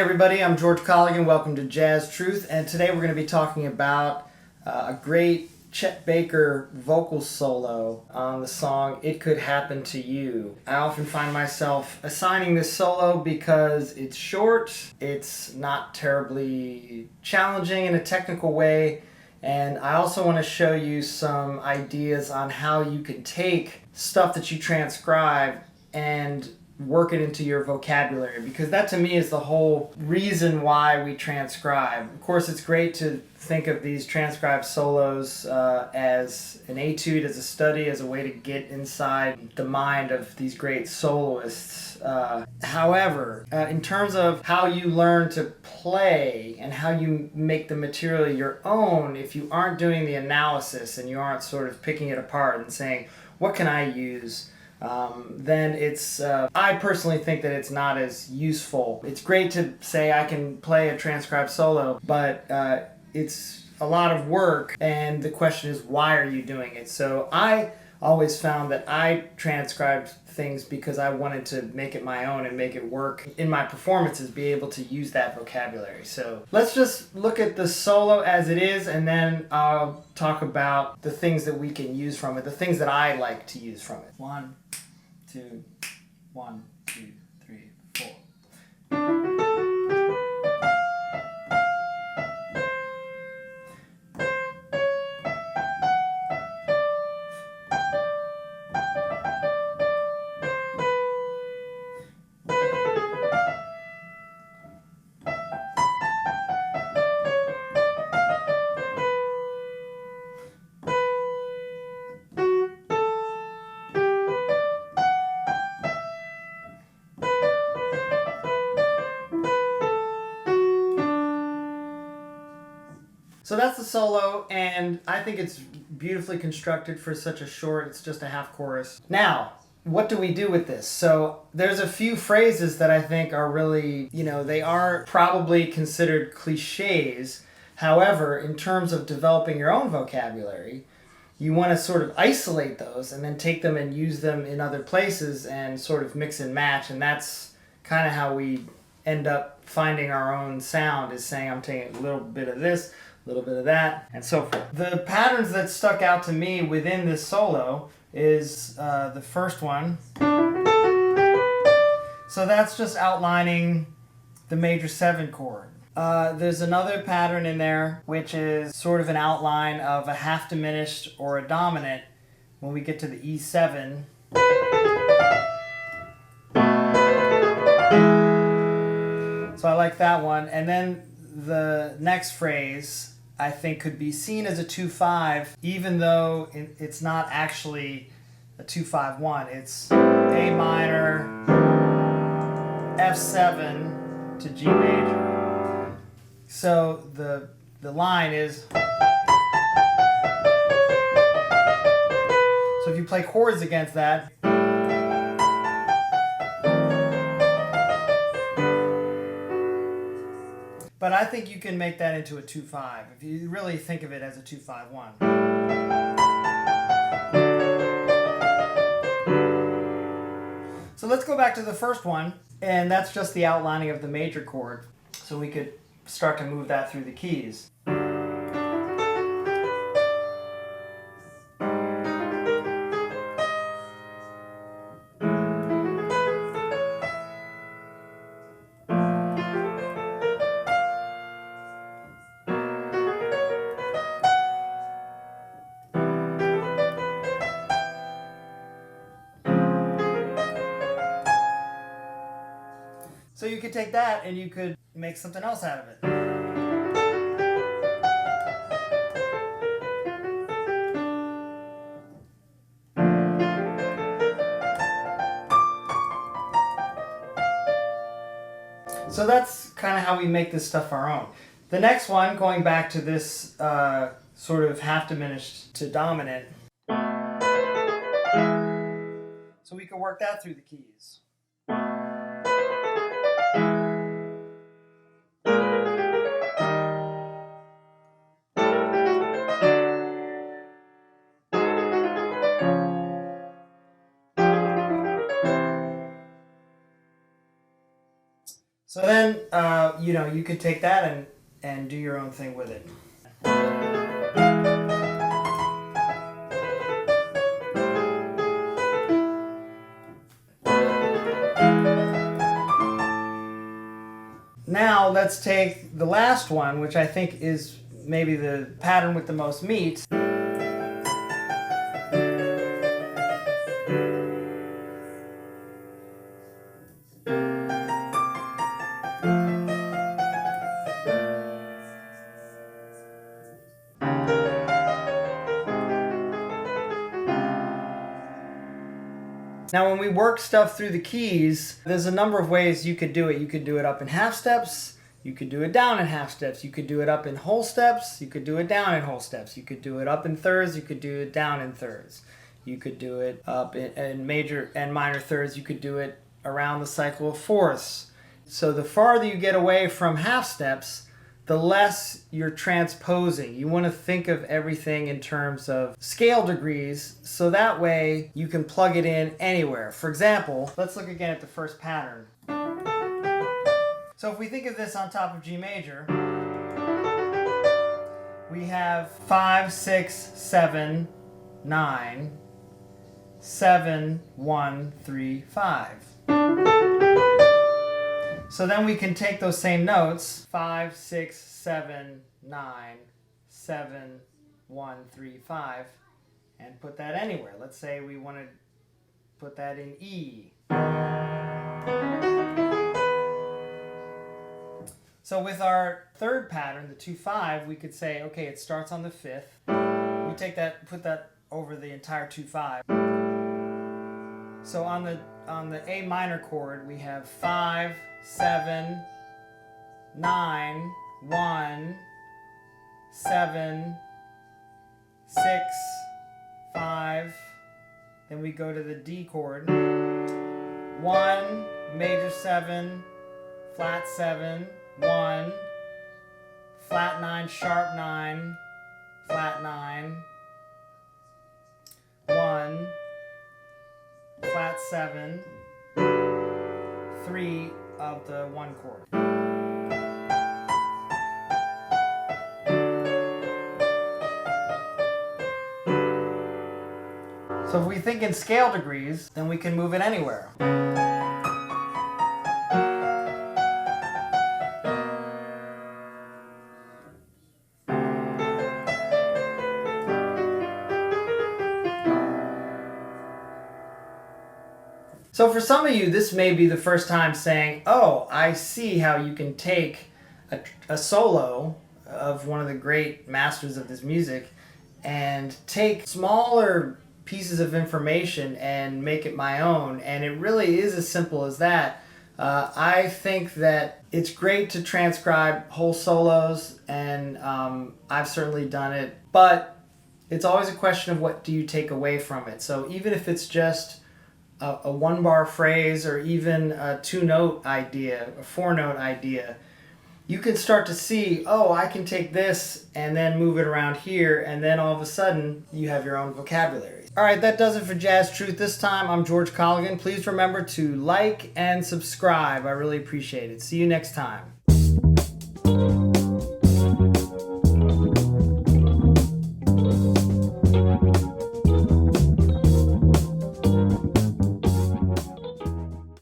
everybody, I'm George Colligan. Welcome to Jazztruth, and today we're going to be talking about a great Chet Baker vocal solo on the song It Could Happen to You. I often find myself assigning this solo because it's short, it's not terribly challenging in a technical way, and I also want to show you some ideas on how you can take stuff that you transcribe and work it into your vocabulary, because that to me is the whole reason why we transcribe. Of course, it's great to think of these transcribed solos as an etude, as a study, as a way to get inside the mind of these great soloists. However, in terms of how you learn to play and how you make the material your own, if you aren't doing the analysis and you aren't sort of picking it apart and saying, what can I use? Then it's, I personally think that it's not as useful. It's great to say I can play a transcribed solo, but it's a lot of work, and the question is, why are you doing it? So I always found that I transcribed things because I wanted to make it my own and make it work in my performances, be able to use that vocabulary. So let's just look at the solo as it is, and then I'll talk about the things that we can use from it, the things that I like to use from it. 1, 2, 1, 2, 3, 4. So that's the solo, and I think it's beautifully constructed for such a short, it's just a half chorus. Now, what do we do with this? So there's a few phrases that I think are really, they are probably considered cliches. However, in terms of developing your own vocabulary, you want to sort of isolate those and then take them and use them in other places and sort of mix and match, and that's kind of how we end up finding our own sound, is saying I'm taking a little bit of this, a little bit of that, and so forth. The patterns that stuck out to me within this solo is the first one. So that's just outlining the major 7 chord. There's another pattern in there, which is sort of an outline of a half diminished or a dominant when we get to the E7. So I like that one. And then the next phrase I think could be seen as a 2-5, even though it's not actually a 2-5-1. It's A minor, F7 to G major. So the line is, so if you play chords against that, but I think you can make that into a 2-5 if you really think of it as a 2-5-1. So let's go back to the first one, and that's just the outlining of the major chord. So we could start to move that through the keys. So you could take that and you could make something else out of it. So that's kind of how we make this stuff our own. The next one, going back to this sort of half diminished to dominant, so we can work that through the keys. So then, you could take that and do your own thing with it. Now let's take the last one, which I think is maybe the pattern with the most meat. Now when we work stuff through the keys, there's a number of ways you could do it. You could do it up in half steps, you could do it down in half steps, you could do it up in whole steps, you could do it down in whole steps, you could do it up in thirds, you could do it down in thirds. You could do it up in major and minor thirds, you could do it around the cycle of fourths. So the farther you get away from half steps, the less you're transposing. You want to think of everything in terms of scale degrees, so that way you can plug it in anywhere. For example, let's look again at the first pattern. So if we think of this on top of G major, we have 5, 6, 7, 9, 7, 1, 3, 5. So then we can take those same notes, 5, 6, 7, 9, 7, 1, 3, 5, and put that anywhere. Let's say we want to put that in E. So with our third pattern, the 2-5, we could say, okay, it starts on the 5th. We take that, put that over the entire 2-5. So on the A minor chord, we have 5, 7, 9, 1, 7, 6, 5. Then we go to the D chord. 1, major 7, flat 7, 1, flat 9, sharp 9, flat 9, 1, flat 7, 3 of the 1 chord. So if we think in scale degrees, then we can move it anywhere. So for some of you, this may be the first time saying, oh, I see how you can take a solo of one of the great masters of this music and take smaller pieces of information and make it my own. And it really is as simple as that. I think that it's great to transcribe whole solos, and I've certainly done it. But it's always a question of what do you take away from it. So even if it's just a one-bar phrase or even a two-note idea, a four-note idea, you can start to see, oh, I can take this and then move it around here, and then all of a sudden you have your own vocabulary. All right, that does it for Jazztruth this time. I'm George Colligan. Please remember to like and subscribe. I really appreciate it. See you next time.